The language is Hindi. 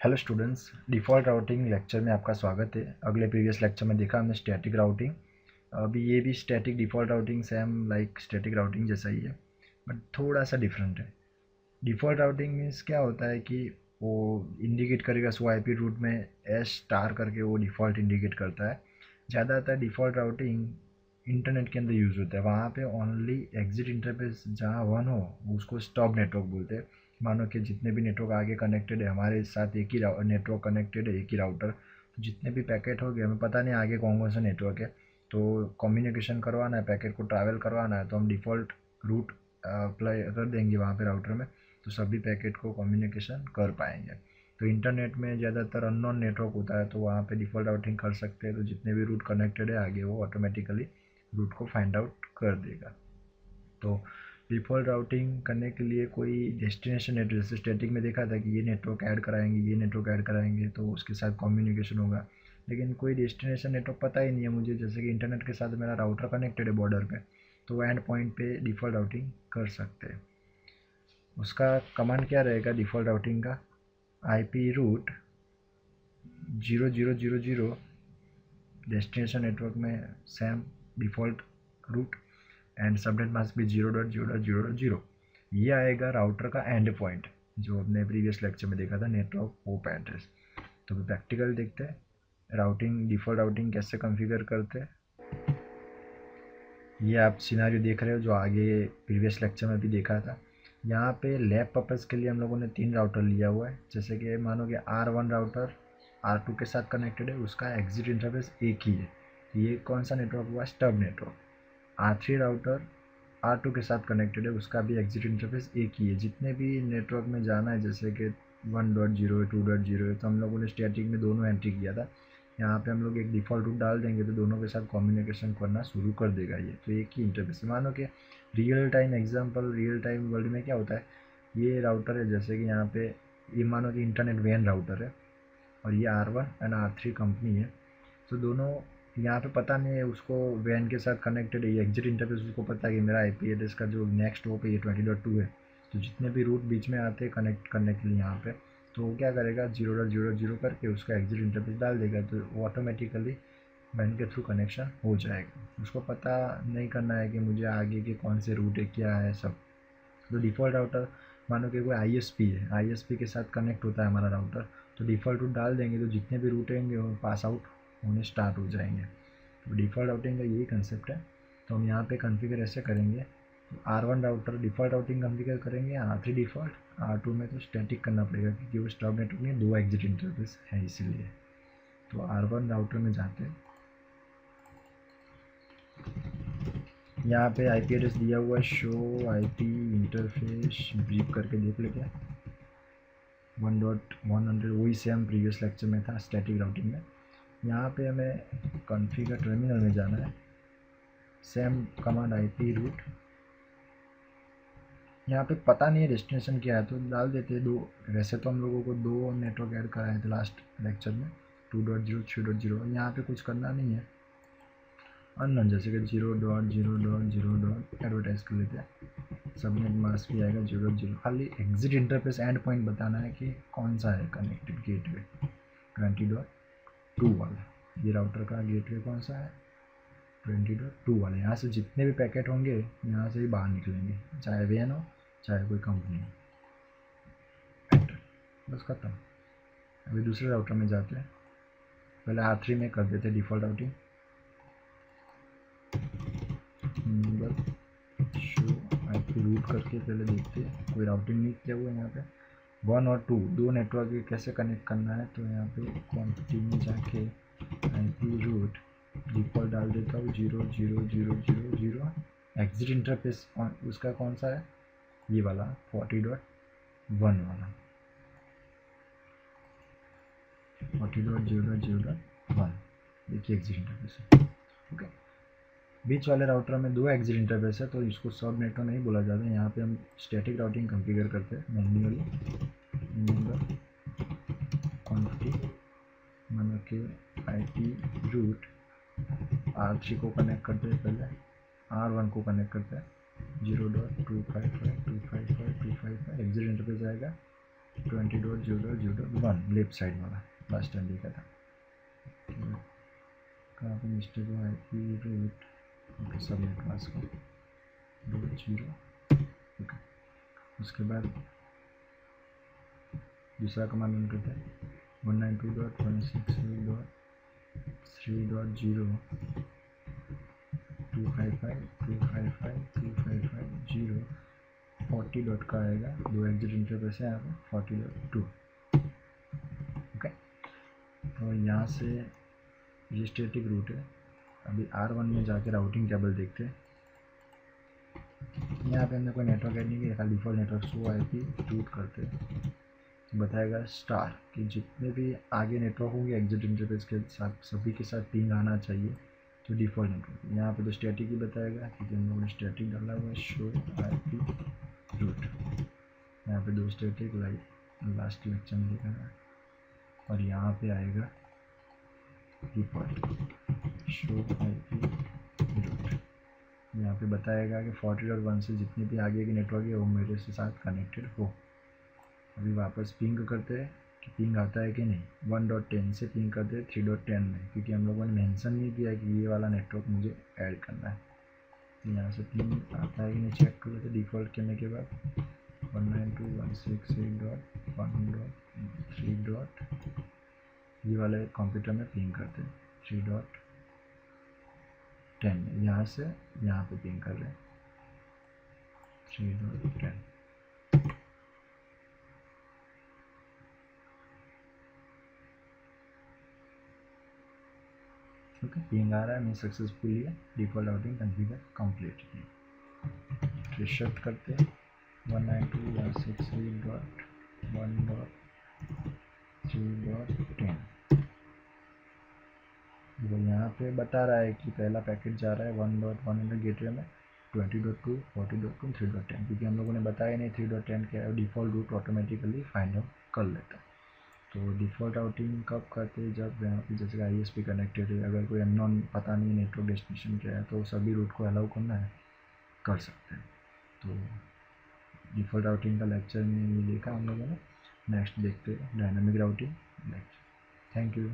Hello students, default routing lecture में आपका स्वागत है। अगले प्रीवियस लेक्चर में देखा हमने स्टैटिक राउटिंग। अभी ये भी static default routing same like static routing जैसा ही है, बट थोड़ा सा डिफरेंट है। डिफ़ॉल्ट राउटिंग मीन्स क्या होता है कि वो इंडिकेट करेगा सो आईपी रूट में एस स्टार करके वो डिफ़ॉल्ट इंडिकेट करता है। ज़्यादातर डिफ़ॉल्ट राउटिंग इंटरनेट के अंदर यूज़ होता है। वहाँ पे ओनली एग्जिट इंटरफेस जहाँ वन हो उसको स्टॉप नेटवर्क बोलते हैं। मानो कि जितने भी नेटवर्क आगे कनेक्टेड है हमारे साथ, एक ही नेटवर्क कनेक्टेड है, एक ही राउटर, तो जितने भी पैकेट हो गए हमें पता नहीं आगे कौन कौन सा नेटवर्क है, तो कम्युनिकेशन करवाना है, पैकेट को ट्रैवल करवाना है, तो हम डिफ़ॉल्ट रूट अप्लाई कर देंगे वहाँ पे राउटर में, तो सभी पैकेट को कम्युनिकेशन कर पाएंगे। तो इंटरनेट में ज़्यादातर अननोन नेटवर्क होता है, तो वहाँ पे डिफ़ॉल्ट राउटिंग कर सकते हैं, तो जितने भी रूट कनेक्टेड है आगे वो ऑटोमेटिकली रूट को फाइंड आउट कर देगा। तो डिफ़ॉल्ट राउटिंग करने के लिए कोई डेस्टिनेशन नेटवर्क, जैसे स्टैटिक में देखा था कि ये नेटवर्क ऐड कराएंगे, ये नेटवर्क ऐड कराएंगे, तो उसके साथ कम्युनिकेशन होगा। लेकिन कोई डेस्टिनेशन नेटवर्क पता ही नहीं है मुझे, जैसे कि इंटरनेट के साथ मेरा राउटर कनेक्टेड है बॉर्डर पे, तो एंड पॉइंट पे डिफ़ॉल्ट राउटिंग कर सकते हैं। उसका कमांड क्या रहेगा डिफ़ॉल्ट राउटिंग का? IP रूट 0000, डेस्टिनेशन नेटवर्क में same default route, and subnet mask भी 0.0.0.0। ये आएगा राउटर का एंड पॉइंट, जो हमने प्रीवियस लेक्चर में देखा था नेटवर्क पोप एड्रेस। तो प्रैक्टिकल देखते हैं राउटिंग, डिफ़ॉल्ट राउटिंग कैसे कॉन्फ़िगर करते हैं। ये आप सिनेरियो देख रहे हो जो आगे प्रीवियस लेक्चर में भी देखा था। यहाँ पे लैब पर्पज़ के लिए हम लोगों ने 3 राउटर लिया हुआ है। जैसे कि मानो कि R1 राउटर R2 के साथ कनेक्टेड है, उसका एग्जिट इंटरफेस एक ही है। ये कौन सा नेटवर्क हुआ? Stub network. R3 router R2 के साथ कनेक्टेड है, उसका भी एग्जिट इंटरफेस एक ही है। जितने भी नेटवर्क में जाना है, जैसे कि 1.0 2.0 है, तो हम लोगों ने स्टैटिक में दोनों एंट्री किया था। यहाँ पे हम लोग एक डिफ़ॉल्ट रूट डाल देंगे तो दोनों के साथ कम्युनिकेशन करना शुरू कर देगा ये। तो एक ही इंटरफेस। मानो कि real time example, real time world में क्या होता है, ये राउटर है, जैसे कि यहाँ पे ये मानो कि इंटरनेट वैन राउटर है, और ये R1 एंड R3 कंपनी है। तो दोनों यहाँ पे पता नहीं है उसको वैन के साथ कनेक्टेड है, ये एग्जिट इंटरफेस उसको पता है कि मेरा IP एड्रेस का जो नेक्स्ट होप है ये 20.2 है। तो जितने भी रूट बीच में आते हैं कनेक्ट करने के लिए यहाँ पे, तो वो क्या करेगा 0.0.0 करके उसका एग्जिट इंटरफेस डाल देगा, तो वो ऑटोमेटिकली वैन के थ्रू कनेक्शन हो जाएगा। उसको पता नहीं करना है कि मुझे आगे के कौन से रूट है, क्या है सब। तो डिफ़ॉल्ट राउटर, मानो कि कोई ISP है, ISP के साथ कनेक्ट होता है हमारा राउटर, तो डिफ़ॉल्ट रूट डाल देंगे तो जितने भी रूट रहेंगे वो पास आउट होने स्टार्ट हो जाएंगे। तो डिफ़ॉल्ट राउटिंग का यही कंसेप्ट है। तो हम यहाँ पे कॉन्फ़िगर ऐसे करेंगे, तो R1 router default routing configure करेंगे, R3 डिफ़ॉल्ट, R2 में तो स्टैटिक करना पड़ेगा क्योंकि वो स्टब नेटवर्क में 2 एग्जिट इंटरफेस है इसीलिए। तो R1 राउटर में जाते हैं, यहाँ पे IP एड्रेस दिया हुआ है, शो IP इंटरफेस ब्रीफ करके देख लेते हैं। 1.100 वही सेम प्रीवियस लेक्चर में था स्टैटिक राउटिंग में। यहाँ पे हमें कॉन्फ़िगर टर्मिनल में जाना है, सेम कमांड IP रूट। यहाँ पे पता नहीं है डेस्टिनेशन क्या है तो डाल देते हैं 2। वैसे तो हम लोगों को 2 नेटवर्क ऐड कराए थे लास्ट लेक्चर में, 2.0 3.0। यहाँ पे कुछ करना नहीं है, अननोन जैसे कि 0.0.0 एडवर्टाइज कर लेते हैं। सबनेट मास्क भी आएगा 0.0, खाली एग्जिट इंटरफेस एंड पॉइंट बताना है कि कौन सा है कनेक्टेड गेटवे 20.2 वाला। ये राउटर का गेटवे कौन सा है? 20.2 वाले। यहाँ से जितने भी पैकेट होंगे यहाँ से ही बाहर निकलेंगे, चाहे वैन हो चाहे कोई कंपनी हो। बस खत्म। अभी दूसरे राउटर में जाते हैं, पहले R3 में कर देते default routing. Show IP route करके पहले देखते हैं कोई राउटिंग नहीं किया हुआ है यहाँ पे। 1 और 2 दो नेटवर्क कैसे कनेक्ट करना है, तो यहाँ पे क्वांटिटी में जाके IP रूट डिफ़ॉल्ट डाल देता हूँ 0.0.0.0। एग्जिट इंटरफेस उसका कौन सा है? ये वाला 40.1 वाला, 40.0.0.1। देखिए एग्जिट इंटरफेस है। ओके, बीच वाले राउटर में 2 एग्जिट इंटरफेस है तो इसको सब नेटवर्क नहीं बोला जाता है। यहाँ पे हम स्टैटिक राउटिंग कॉन्फ़िगर करते हैं मैन्युअली। नंबर क्वांटिटी मानो कि IP रूट R3 को कनेक्ट करते हैं, पहले R1 को कनेक्ट करते हैं 0.255.255.255। एग्जिट इंटरफेस आएगा 20.0.0.1 लेफ्ट साइड वाला लास्ट टाइम देखा था। कहाँ पे मिस्टेक हुआ है कि रूट ओके सबनेट मास्क को 0 ओके। उसके बाद दूसरा कमांड रन करते हैं 192.168.3.0 40 डॉट का आएगा, दो एग्जिट इंटरफेस है यहाँ पे 40.2 ओके। तो यहाँ से ये स्टैटिक रूट है। अभी R1 में जाके राउटिंग टेबल देखते हैं। यहाँ पे हमने कोई नेटवर्क ऐड नहीं किया, खाली default network show IP root करते हैं तो बताएगा स्टार कि जितने भी आगे नेटवर्क होंगे एग्जिट इंटरफेस के साथ सभी के साथ पिंग आना चाहिए। तो डिफ़ॉल्ट नेटवर्क यहाँ पे तो स्टैटिक ही बताएगा क्योंकि हम लोगों ने स्टैटिक डाला हुआ है शो आईपी रूट। यहाँ पे दो स्टैटिक लास्ट लेक्चर में देखा है। और यहाँ पे आएगा डिफ़ॉल्ट शो आईपी रूट। यहाँ पे बताएगा कि 40.1 से जितने भी आगे के नेटवर्क है वो मेरे से साथ कनेक्टेड हो। अभी वापस पिंग करते हैं कि पिंग आता है कि नहीं। 1.10 से पिंग करते हैं 3.10 में, क्योंकि हम लोगों ने मेंशन नहीं किया कि ये वाला नेटवर्क मुझे ऐड करना है। तो यहाँ से पिंग आता है कि नहीं चेक कर लेते डिफ़ॉल्ट करने के बाद 192.168.1.3. ये वाले कंप्यूटर में पिंग करते हैं 3.10 में। यहाँ से यहाँ पे पिंग कर रहे हैं 3.10 ओके। पिंग आ रहा है, मैं successfully default routing configure complete की। रिसेट करते हैं 192.168.1.3.10। तो यहाँ पे बता रहा है कि पहला पैकेट जा रहा है 1.100 गेटवे में 20.2 40.2 3.10, क्योंकि हम लोगों ने बताया नहीं 3.10 क्या है। Default route automatically find out कर लेता है। तो डिफ़ॉल्ट राउटिंग कब करते हैं, जब यहाँ पे जैसे ISP कनेक्टेड है, अगर कोई अननोन पता नहीं नेटवर्क डेस्टिनेशन क्या है तो सभी रूट को अलाउ करना है कर सकते हैं। तो डिफ़ॉल्ट राउटिंग का लेक्चर में ये देखा हम लोगों ने। नेक्स्ट देखते हैं dynamic routing lecture. Thank you.